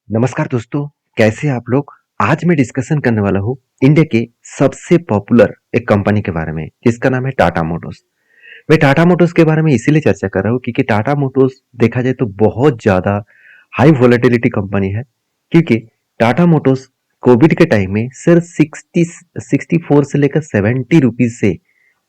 नमस्कार दोस्तों, कैसे हैं आप लोग? आज मैं डिस्कशन करने वाला हूँ इंडिया के सबसे पॉपुलर एक कंपनी के बारे में, जिसका नाम है टाटा मोटर्स। मैं टाटा मोटर्स के बारे में इसीलिए चर्चा कर रहा हूँ क्योंकि टाटा मोटर्स देखा जाए तो बहुत ज़्यादा हाई वोलेटिलिटी कंपनी है। क्योंकि टाटा मोटर्स कोविड के टाइम में सिर्फ 64 से लेकर 70 रुपीज से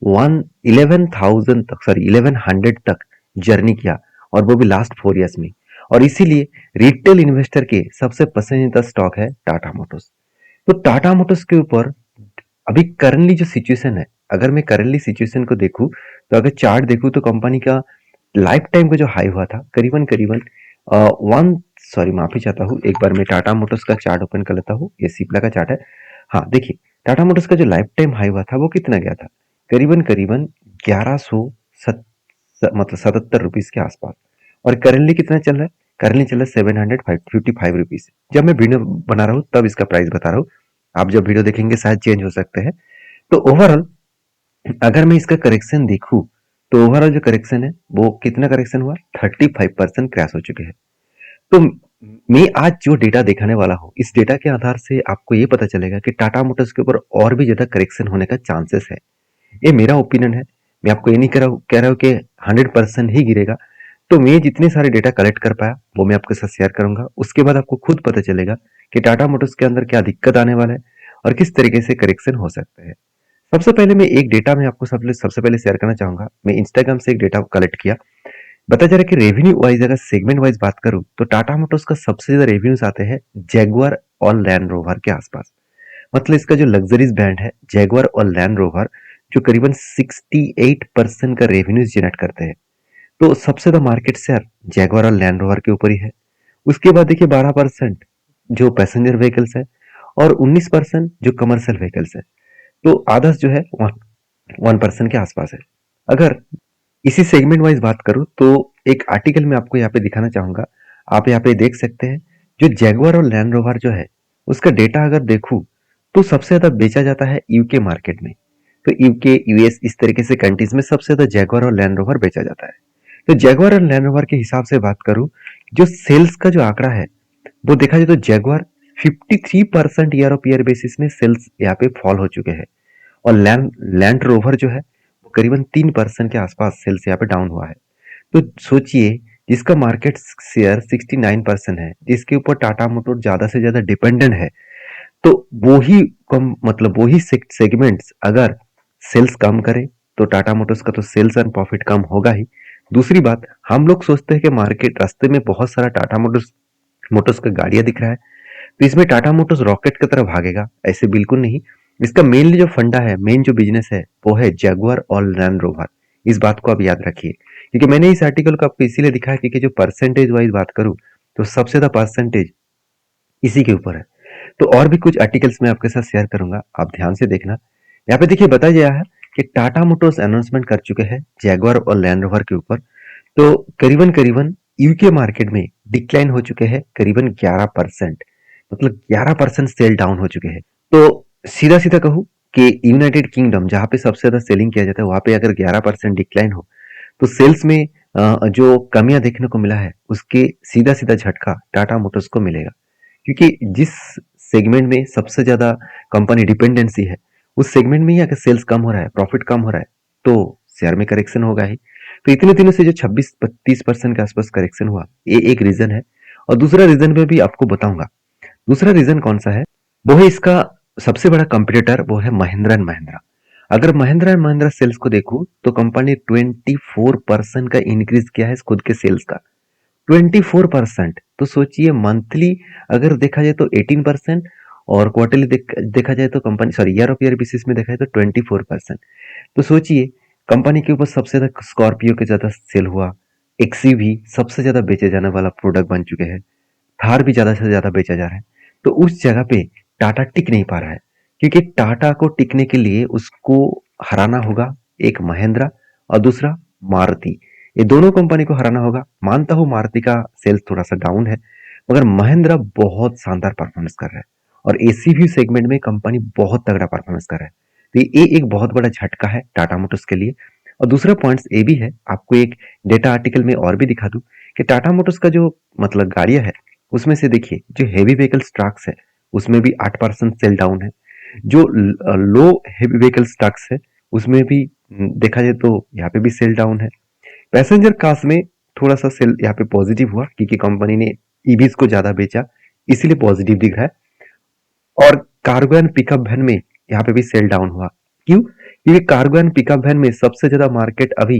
11,000 तक, सॉरी 1100 तक जर्नी किया, और वो भी लास्ट 4 इयर्स में। और इसीलिए रिटेल इन्वेस्टर के सबसे पसंदीदा स्टॉक है टाटा मोटर्स। तो टाटा मोटर्स के ऊपर अभी करंटली जो सिचुएशन है, अगर मैं करंटली सिचुएशन को देखूं, तो अगर चार्ट देखूं तो कंपनी का लाइफ टाइम का जो हाई हुआ था करीबन करीबन वन सॉरी माफी चाहता हूँ, एक बार मैं टाटा मोटर्स का चार्ट ओपन कर लेता हूँ। ये सिप्ला का चार्ट है। हाँ देखिए, टाटा मोटर्स का जो लाइफ टाइम हाई हुआ था वो कितना गया था, करीबन करीबन 1100 मतलब 77 रुपीज के आसपास। और करेंटली कितना चल रहा है? करेंटली चल रहा है 755 रुपीज। जब मैं वीडियो बना रहा हूँ तब इसका प्राइस बता रहा हूँ, आप जब वीडियो देखेंगे शायद चेंज हो सकते हैं। तो ओवरऑल अगर मैं इसका करेक्शन देखूं, तो ओवरऑल जो करेक्शन है वो कितना करेक्शन हुआ, 35% क्रैश हो चुके हैं। तो मैं आज जो डेटा दिखाने वाला हूँ, इस डेटा के आधार से आपको ये पता चलेगा कि टाटा मोटर्स के ऊपर और भी ज्यादा करेक्शन होने का चांसेस है। ये मेरा ओपिनियन है। मैं आपको ये नहीं कह रहा हूँ कि 100% ही गिरेगा। तो मैं जितने सारे डेटा कलेक्ट कर पाया वो मैं आपके साथ शेयर करूंगा। उसके बाद आपको खुद पता चलेगा कि टाटा मोटर्स के अंदर क्या दिक्कत आने वाला है और किस तरीके से करेक्शन हो सकता है। सबसे पहले मैं एक डेटा मैं आपको सबसे पहले शेयर करना चाहूंगा। मैं इंस्टाग्राम से एक डेटा कलेक्ट किया। पता चला कि रेवेन्यू वाइज अगर सेगमेंट वाइज बात करूं तो टाटा मोटर्स का सबसे ज्यादा रेवेन्यूज आते हैं जैगुआर और लैंड रोवर के आसपास। मतलब इसका जो लग्जरीज ब्रांड है जैगुआर और लैंड रोवर, जो करीबन 68% का रेवेन्यूज जनरेट करते हैं। तो सबसे ज्यादा मार्केट शेयर जैगुआर और लैंड रोवर के ऊपर ही है। उसके बाद देखिए 12% जो पैसेंजर व्हीकल्स है और 19% जो कमर्शियल व्हीकल्स है। तो आदर्श जो है 1% के आसपास है। अगर इसी सेगमेंट वाइज बात करूं तो एक आर्टिकल में आपको यहाँ पे दिखाना चाहूंगा। आप यहाँ पे देख सकते हैं जो जैगुआर और लैंड रोवर जो है उसका डेटा अगर देखूं तो सबसे ज्यादा बेचा जाता है यूके मार्केट में। तो यूके यूएस इस तरीके से कंट्रीज में सबसे ज्यादा जैगुआर और लैंड रोवर बेचा जाता है। तो जैगुआर और लैंड रोवर के हिसाब से बात करूं, जो सेल्स का जो आंकड़ा है वो देखा जाए तो Jaguar 53% year of year basis में सेल्स यहाँ पे फॉल हो चुके हैं। और लैंड लैंड रोवर जो है वो करीबन 3% के आसपास सेल्स यहाँ पे डाउन हुआ है। तो सोचिए, जिसका मार्केट शेयर 69% है, जिसके ऊपर टाटा मोटर ज्यादा से ज्यादा डिपेंडेंट है, तो वो ही कम मतलब वो ही सेगमेंट्स अगर सेल्स कम करे तो टाटा मोटर्स का तो सेल्स एंड प्रॉफिट कम होगा ही। दूसरी बात, हम लोग सोचते हैं कि मार्केट रास्ते में बहुत सारा टाटा मोटर्स मोटर्स का गाड़ियां दिख रहा है तो इसमें टाटा मोटर्स रॉकेट की तरह भागेगा, ऐसे बिल्कुल नहीं। इसका मेनली जो फंडा है, मेन जो बिजनेस है वो है जैगुआर और लैंड रोवर। इस बात को आप याद रखिए, क्योंकि मैंने इस आर्टिकल को आपको इसीलिए दिखाया क्योंकि जो परसेंटेज वाइज बात करूं तो सबसे ज्यादा परसेंटेज इसी के ऊपर है। तो और भी कुछ आर्टिकल्स मैं आपके साथ शेयर करूंगा, आप ध्यान से देखना। यहाँ पे देखिए बताया गया है कि टाटा मोटर्स अनाउंसमेंट कर चुके हैं जैगुआर और लैंड रोवर के ऊपर। तो करीबन करीबन यूके मार्केट में डिक्लाइन हो चुके हैं करीबन 11%। मतलब 11% सेल डाउन हो चुके हैं। तो सीधा सीधा कहूँ कि यूनाइटेड किंगडम जहां पे सबसे ज्यादा सेलिंग किया जाता है वहां पे अगर 11% डिक्लाइन हो तो सेल्स में जो कमियां देखने को मिला है उसके सीधा सीधा झटका टाटा मोटर्स को मिलेगा। क्योंकि जिस सेगमेंट में सबसे ज्यादा कंपनी डिपेंडेंसी है उस सेगमेंट में ही अगर सेल्स कम हो रहा है, प्रॉफिट कम हो रहा है, तो शेयर में करेक्शन होगा ही। तो इतने दिनों से जो 26-30% के आसपास करेक्शन हुआ, ये एक रीजन है। और दूसरा रीजन में भी आपको बताऊंगा। दूसरा रीजन कौन सा है, वो है इसका सबसे बड़ा कंपटीटर, वो है महिंद्रा एंड महिंद्रा। अगर महिंद्रा एंड महिंद्रा सेल्स को देखूं तो कंपनी 24% का इंक्रीज किया है खुद के सेल्स का। 24%। तो सोचिए मंथली अगर देखा जाए तो 18%, और क्वार्टरली देखा जाए तो company sorry year of year basis में देखा जाए तो 24%। तो सोचिए, कंपनी के ऊपर सबसे ज्यादा स्कॉर्पियो के ज्यादा सेल हुआ, एक्सीवी सबसे ज्यादा बेचे जाने वाला प्रोडक्ट बन चुके हैं, थार भी ज्यादा से ज्यादा बेचा जा रहा है। तो उस जगह पे टाटा टिक नहीं पा रहा है, क्योंकि टाटा को टिकने के लिए उसको हराना होगा एक महिंद्रा और दूसरा मारुति। ये दोनों कंपनी को हराना होगा। मानता हूं मारुति का सेल्स थोड़ा सा डाउन है, मगर महिंद्रा बहुत शानदार परफॉर्मेंस कर रहा है और एसीवी सेगमेंट में कंपनी बहुत तगड़ा परफॉर्मेंस कर रहा है। तो ये एक बहुत बड़ा झटका है टाटा मोटर्स के लिए। और दूसरा पॉइंट्स ये भी है, आपको एक डेटा आर्टिकल में और भी दिखा दूं कि टाटा मोटर्स का जो मतलब गाड़ियां है उसमें से देखिए जो हेवी व्हीकल स्टॉक्स है उसमें भी 8% सेल डाउन है। जो लो हेवी व्हीकल स्टॉक्स है उसमें भी देखा जाए तो यहाँ पे भी सेल डाउन है। पैसेंजर कार्स में थोड़ा सा सेल यहाँ पे पॉजिटिव हुआ क्योंकि कंपनी ने ईवीज को ज्यादा बेचा, इसीलिए पॉजिटिव दिख रहा है। और कार्गो एंड पिकअप वैन में यहाँ पे भी सेल डाउन हुआ। क्यों? क्योंकि कार्गो एंड पिकअप वैन में सबसे ज्यादा मार्केट अभी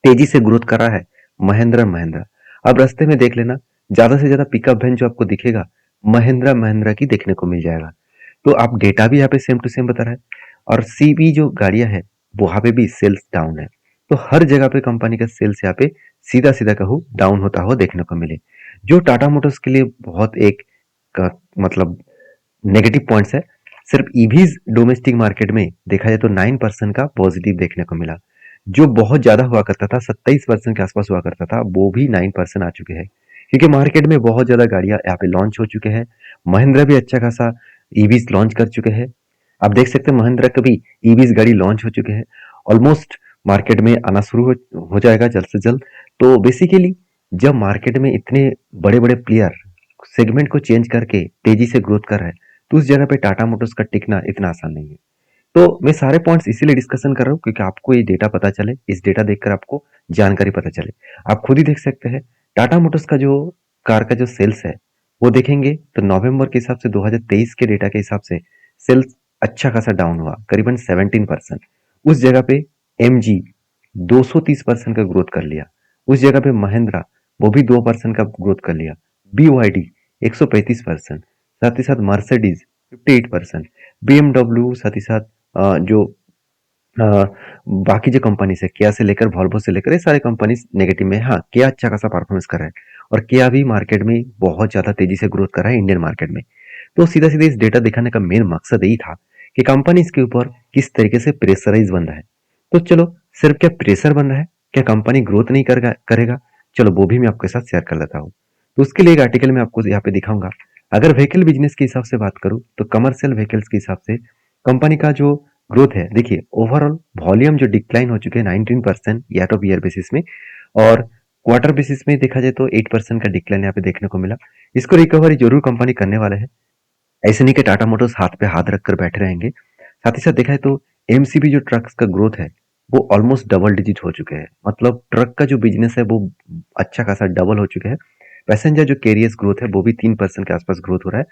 तेजी से ग्रोथ कर रहा है महिंद्रा महिंद्रा। अब रास्ते में देख लेना, ज्यादा से ज्यादा पिकअप वैन जो आपको दिखेगा महिंद्रा महिंद्रा की देखने को मिल जाएगा। तो आप डेटा भी यहाँ पे सेम टू सेम बता रहा है। और सीबी जो गाड़ियां है वहां पे भी सेल्स डाउन है। तो हर जगह पे कंपनी का सेल्स यहाँ पे सीधा सीधा कहूँ डाउन होता हुआ देखने को मिले, जो टाटा मोटर्स के लिए बहुत एक का, मतलब नेगेटिव पॉइंट्स है। सिर्फ ईवीज डोमेस्टिक मार्केट में देखा जाए तो 9% का पॉजिटिव देखने को मिला। जो बहुत ज्यादा हुआ करता था 27% के आसपास हुआ करता था, वो भी 9% आ चुके हैं क्योंकि मार्केट में बहुत ज्यादा गाड़ियां यहाँ पे लॉन्च हो चुके हैं। महिंद्रा भी अच्छा खासा ईवीज लॉन्च कर चुके हैं। आप देख सकते हैं महिंद्रा का भी ईवीज गाड़ी लॉन्च हो चुके हैं। ऑलमोस्ट मार्केट में आना शुरू हो जाएगा जल्द से जल्द। तो बेसिकली जब मार्केट में इतने बड़े बड़े प्लेयर सेगमेंट को चेंज करके तेजी से ग्रोथ कर रहे हैं तो उस जगह पे टाटा मोटर्स का टिकना इतना आसान नहीं है। तो मैं सारे पॉइंट्स इसीलिए डिस्कशन कर रहा हूँ क्योंकि आपको ये डेटा पता चले, इस डेटा देखकर आपको जानकारी पता चले। आप खुद ही देख सकते हैं टाटा मोटर्स का जो कार का जो सेल्स है वो देखेंगे तो नवंबर के हिसाब से 2023 के डेटा के हिसाब से सेल्स अच्छा खासा डाउन हुआ करीबन 17%। उस जगह पे एम जी 230% का ग्रोथ कर लिया। उस जगह पे महिंद्रा वो भी 2% का ग्रोथ कर लिया। BYD 135%, साथ ही साथ मर्सिडीज 58%, BMW साथ ही साथ जो अ, बाकी जो कंपनी है किया से लेकर वॉल्वो से लेकर ये सारे कंपनी नेगेटिव में। हाँ, किया अच्छा खासा परफॉर्मेंस कर रहा है और किया भी मार्केट में बहुत ज्यादा तेजी से ग्रोथ कर रहा है इंडियन मार्केट में। तो सीधा सीधा इस डेटा दिखाने का मेन मकसद यही था कि कंपनी इसके ऊपर किस तरीके से प्रेशराइज बन रहा है। तो चलो, सिर्फ क्या प्रेशर बन रहा है, क्या कंपनी ग्रोथ नहीं करेगा? चलो वो भी मैं आपके साथ शेयर कर लेता हूँ। तो उसके लिए एक आर्टिकल मैं आपको यहाँ पे दिखाऊंगा। अगर व्हीकल बिजनेस के हिसाब से बात करूं तो कमर्शियल व्हीकल्स के हिसाब से कंपनी का जो ग्रोथ है, देखिए ओवरऑल वॉल्यूम जो डिक्लाइन हो चुके हैं 19% ईयर ऑफ ईयर बेसिस में, और क्वार्टर बेसिस में देखा जाए तो 8% का डिक्लाइन यहाँ पे देखने को मिला। इसको रिकवरी जरूर कंपनी करने वाला है। ऐसे नहीं कि टाटा मोटर्स हाथ पे हाथ रखकर बैठे रहेंगे। साथ ही साथ देखा है तो एमसीबी जो ट्रक्स का ग्रोथ है वो ऑलमोस्ट डबल डिजिट हो चुके हैं। मतलब ट्रक का जो बिजनेस है वो अच्छा खासा डबल हो चुके हैं। पैसेंजर जो कैरियर्स ग्रोथ है वो भी 3% के आसपास ग्रोथ हो रहा है।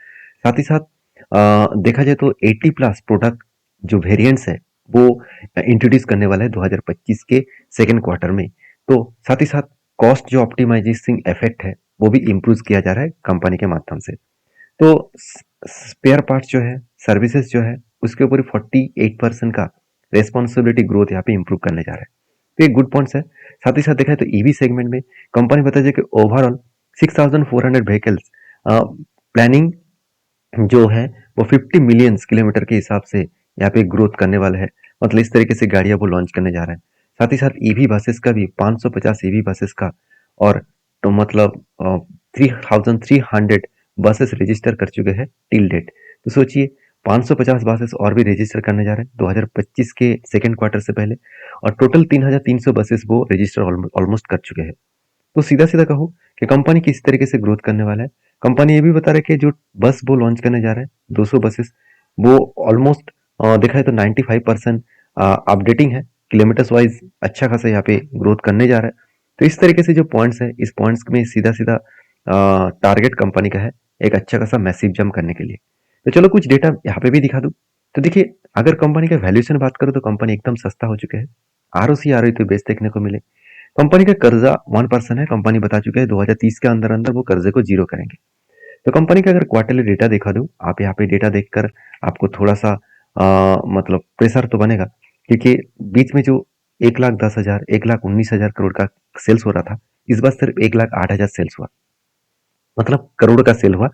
साथ ही साथ देखा जाए तो 80 प्लस प्रोडक्ट जो वेरिएंट्स है वो इंट्रोड्यूस करने वाला है 2025 के सेकेंड क्वार्टर में। तो साथ ही साथ कॉस्ट जो ऑप्टिमाइजेशन इफेक्ट है वो भी इम्प्रूव किया जा रहा है कंपनी के माध्यम से। तो स्पेयर पार्ट्स जो है, सर्विसेज जो है, उसके ऊपर 48% का रेस्पॉन्सिबिलिटी ग्रोथ यहाँ पे इंप्रूव करने जा रहा है। तो ये गुड पॉइंट्स है। साथ ही साथ देखा है तो ईवी सेगमेंट में कंपनी बताई है कि ओवरऑल 6400 व्हीकल्स प्लानिंग जो है वो 50 मिलियन किलोमीटर के हिसाब से यहाँ पे ग्रोथ करने वाला है। मतलब इस तरीके से गाड़ियां वो लॉन्च करने जा रहा है। साथ ही साथ ईवी बसेस का भी 550 ईवी बसेस का, और तो मतलब 3300 बसेस रजिस्टर कर चुके हैं टिल डेट। तो सोचिए 550 बसेस और भी रजिस्टर करने जा रहे हैं 2025 के सेकेंड क्वार्टर से पहले, और टोटल 3300 बसेस वो रजिस्टर ऑलमोस्ट कर चुके हैं। तो सीधा सीधा कहूँ कि कंपनी किस तरीके से ग्रोथ करने वाला है। कंपनी ये भी बता रहा है कि जो बस वो लॉन्च करने जा रहा है 200 बसेस, वो ऑलमोस्ट देखा है तो 95% अपडेटिंग है। किलोमीटर्स वाइज अच्छा खासा यहाँ पे ग्रोथ करने जा रहा है। तो इस तरीके से जो पॉइंट्स है, इस पॉइंट्स में सीधा सीधा टारगेट कंपनी का है एक अच्छा खासा मैसिव जंप करने के लिए। तो चलो कुछ डेटा यहाँ पे भी दिखा दूं। तो देखिए, अगर कंपनी का वैल्यूएशन बात करो तो कंपनी एकदम सस्ता हो चुका है। आरओसी आरओई तो बेस्ट देखने को मिले। कंपनी का कर्जा 1% है। कंपनी बता चुके हैं 2030 के अंदर अंदर वो कर्जे को जीरो करेंगे। तो कंपनी का अगर क्वार्टरली डेटा देखा दूं, आप यहाँ पे डेटा देखकर आपको थोड़ा सा मतलब प्रेशर तो बनेगा क्योंकि बीच में जो 1,10,000 1,19,000 करोड़ का सेल्स हो रहा था, इस बार सिर्फ 1,08,000 सेल्स हुआ, मतलब करोड़ का सेल हुआ।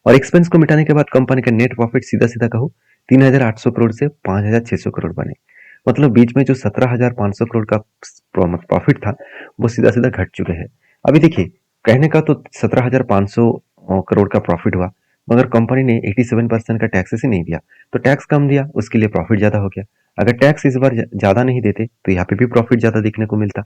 और एक्सपेंस को मिटाने के बाद कंपनी का नेट प्रॉफिट सीधा सीधा कहूँ 3,800 करोड़ से 5,600 करोड़ बने। मतलब बीच में जो 17,500 करोड़ का प्रॉफिट था वो सीधा सीधा घट चुके हैं। अभी देखिए, कहने का तो 17,500 करोड़ का प्रॉफिट हुआ, मगर कंपनी ने 87% का टैक्सेस ही नहीं दिया। तो टैक्स कम दिया, उसके लिए प्रॉफिट ज्यादा हो गया। अगर टैक्स इस बार ज्यादा नहीं देते तो यहाँ पे भी प्रॉफिट ज्यादा दिखने को मिलता।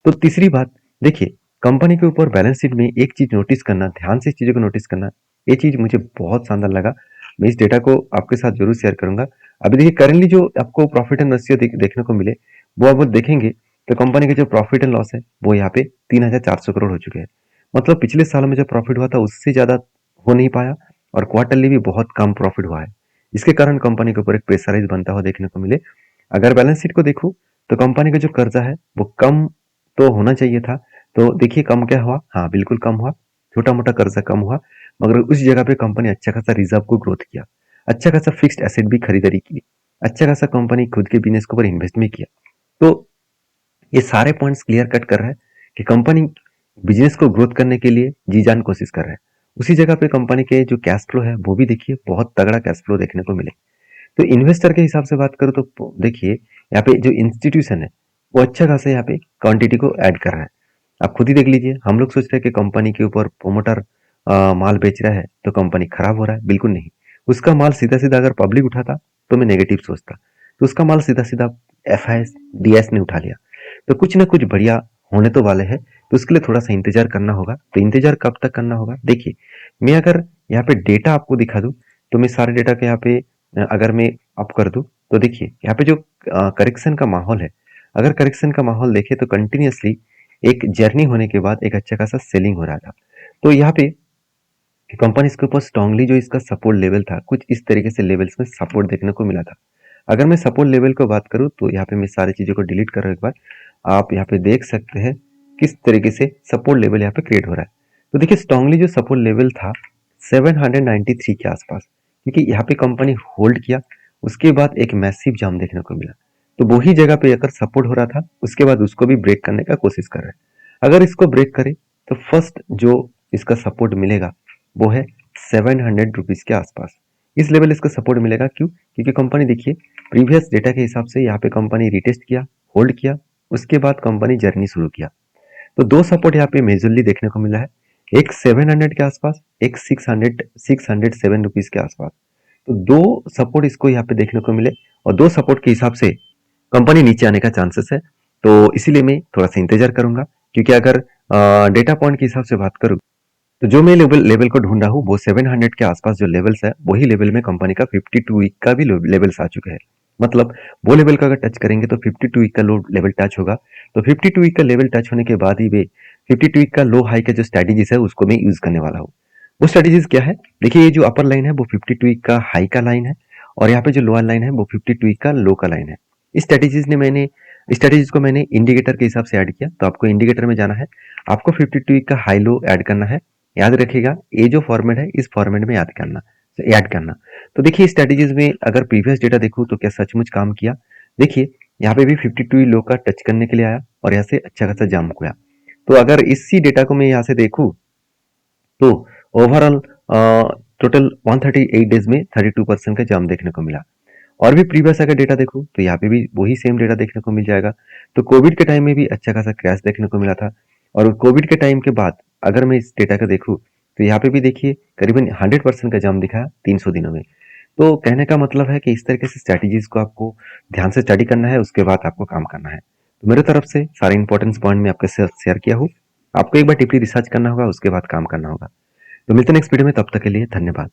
तो तीसरी बात देखिए, कंपनी के ऊपर बैलेंस शीट में एक चीज नोटिस करना, ध्यान से इस चीजों को नोटिस करना, ये चीज मुझे बहुत शानदार लगा। मैं इस डेटा को आपके साथ जरूर शेयर करूंगा। अभी देखिए करेंटली जो आपको प्रॉफिट एंड रेशियो देखने को मिले, वो आप देखेंगे तो कंपनी का जो प्रॉफिट एंड लॉस है वो यहाँ पे 3,400 करोड़ हो चुके हैं। मतलब पिछले साल में जो प्रॉफिट हुआ था उससे ज्यादा हो नहीं पाया, और क्वार्टरली भी बहुत कम प्रॉफिट हुआ है। इसके कारण कंपनी के ऊपर एक प्रेशराइज बनता हुआ देखने को मिले। अगर बैलेंस शीट को देखूं तो कंपनी का जो कर्जा है वो कम तो होना चाहिए था। तो देखिए कम क्या हुआ, हाँ बिल्कुल कम हुआ, छोटा मोटा कर्जा कम हुआ, मगर उस जगह पे कंपनी अच्छा खासा रिजर्व को ग्रोथ किया, अच्छा खासा फिक्स्ड एसेट भी खरीदारी की, अच्छा खासा कंपनी खुद के बिजनेस के ऊपर इन्वेस्ट में किया। तो ये सारे पॉइंट्स क्लियर कट कर रहा है कि कंपनी बिजनेस को ग्रोथ करने के लिए जी जान कोशिश कर रहा है। उसी जगह पे कंपनी के जो कैश फ्लो है वो भी देखिए बहुत तगड़ा कैश फ्लो देखने को मिले। तो इन्वेस्टर के हिसाब से बात करूं तो देखिए यहाँ पे जो इंस्टीट्यूशन है वो अच्छा खासा यहाँ पे क्वांटिटी को ऐड कर रहा है। आप खुद ही देख लीजिए, हम लोग सोच रहे हैं कि कंपनी के ऊपर प्रोमोटर माल बेच रहा है तो कंपनी खराब हो रहा है, बिल्कुल नहीं। उसका माल सीधा सीधा अगर पब्लिक उठाता तो मैं नेगेटिव सोचता, तो उसका माल सीधा सीधा एफआईएस डीएस ने उठा लिया। तो कुछ ना कुछ बढ़िया होने तो वाले हैं, तो उसके लिए थोड़ा सा इंतजार करना होगा। तो इंतजार कब तक करना होगा, देखिए मैं अगर यहाँ पे डेटा आपको दिखा दूं तो मैं सारे डेटा के यहाँ पे अगर मैं अप कर दूं तो देखिए यहाँ पे जो करेक्शन का माहौल है, अगर करेक्शन का माहौल देखे तो कंटिन्यूअसली एक जर्नी होने के बाद एक अच्छा खासा सेलिंग हो रहा था। तो यहाँ पे कंपनी इसके ऊपर स्ट्रांगली जो इसका सपोर्ट लेवल था कुछ इस तरीके से लेवल्स में सपोर्ट देखने को मिला था। अगर मैं सपोर्ट लेवल को बात करूं तो यहाँ पे मैं सारी चीजों को डिलीट कर रहा हूं एक बार। आप यहाँ पे देख सकते हैं किस तरीके से सपोर्ट लेवल यहाँ पे क्रिएट हो रहा है। तो देखिए स्ट्रांगली जो सपोर्ट लेवल था 793 के आसपास, क्योंकि यहाँ पे कंपनी होल्ड किया, उसके बाद एक मैसिव जाम देखने को मिला। तो वही जगह पे अगर सपोर्ट हो रहा था उसके बाद उसको भी ब्रेक करने का कोशिश कर रहे हैं। अगर इसको ब्रेक करे तो फर्स्ट जो इसका सपोर्ट मिलेगा वो है 700 रुपीज के आसपास। इस लेवल इसका सपोर्ट मिलेगा, क्यों? क्योंकि कंपनी देखिए प्रीवियस डेटा के हिसाब से यहाँ पे कंपनी रिटेस्ट किया, होल्ड किया, उसके बाद कंपनी जर्नी शुरू किया। तो दो सपोर्ट यहाँ पे मेजरली देखने को मिला है, एक 700 के आसपास, एक 607 रुपीज के आसपास। तो दो सपोर्ट इसको यहाँ पे देखने को मिले, और दो सपोर्ट के हिसाब से कंपनी नीचे आने का चांसेस है। तो इसीलिए मैं थोड़ा सा इंतजार करूंगा, क्योंकि अगर डेटा पॉइंट के हिसाब से बात करूँ तो जो मैं लेवल लेवल को ढूंढ रहा हूँ वो 700 के आसपास जो लेवल्स है वही लेवल में कंपनी का 52 वीक का भी लेवल्स आ चुके हैं। मतलब वो लेवल का अगर टच करेंगे तो 52 वीक का लो लेवल टच होगा। तो 52 वीक का लेवल टच होने के बाद ही वे 52 वीक का लो हाई का जो स्ट्रेटेजीज है उसको मैं यूज करने वाला हूँ। वो स्ट्रेटेजीज क्या है, देखिए ये जो अपर लाइन है वो 52 वीक का हाई का लाइन है, और यहाँ पे जो लोअर लाइन है वो 52 वीक का लो का लाइन है। इस स्ट्रेटेजीज को मैंने इंडिकेटर के हिसाब से ऐड किया। तो आपको इंडिकेटर में जाना है, आपको 52 वीक का हाई लो ऐड करना है। याद रखिएगा ये जो फॉर्मेट है इस फॉर्मेट में ऐड करना। तो देखिए स्ट्रेटेजीज में अगर प्रीवियस डेटा देखूं तो क्या सचमुच काम किया। देखिए यहाँ पे भी 52 लो का टच करने के लिए आया और यहाँ से अच्छा खासा जंप हुआ। तो अगर इसी डेटा को मैं यहाँ से देखूं तो ओवरऑल टोटल 138 डेज में 32% का जंप देखने को मिला। और भी प्रीवियस अगर डेटा देखूं तो यहाँ पे भी वही सेम डेटा देखने को मिल जाएगा। तो कोविड के टाइम में भी अच्छा खासा क्रैश देखने को मिला था, और कोविड के टाइम के बाद अगर मैं इस डेटा को देखूं तो यहाँ पे भी देखिए करीबन 100% का जंप दिखा 300 दिनों में। तो कहने का मतलब है कि इस तरीके से स्ट्रैटेजीज को आपको ध्यान से स्टडी करना है, उसके बाद आपको काम करना है। तो मेरे तरफ से सारे इंपॉर्टेंस पॉइंट में आपके साथ शेयर किया हूँ। आपको एक बार डीपली रिसर्च करना होगा, उसके बाद काम करना होगा। तो मिलते हैं नेक्स्ट वीडियो में, तब तक के लिए धन्यवाद।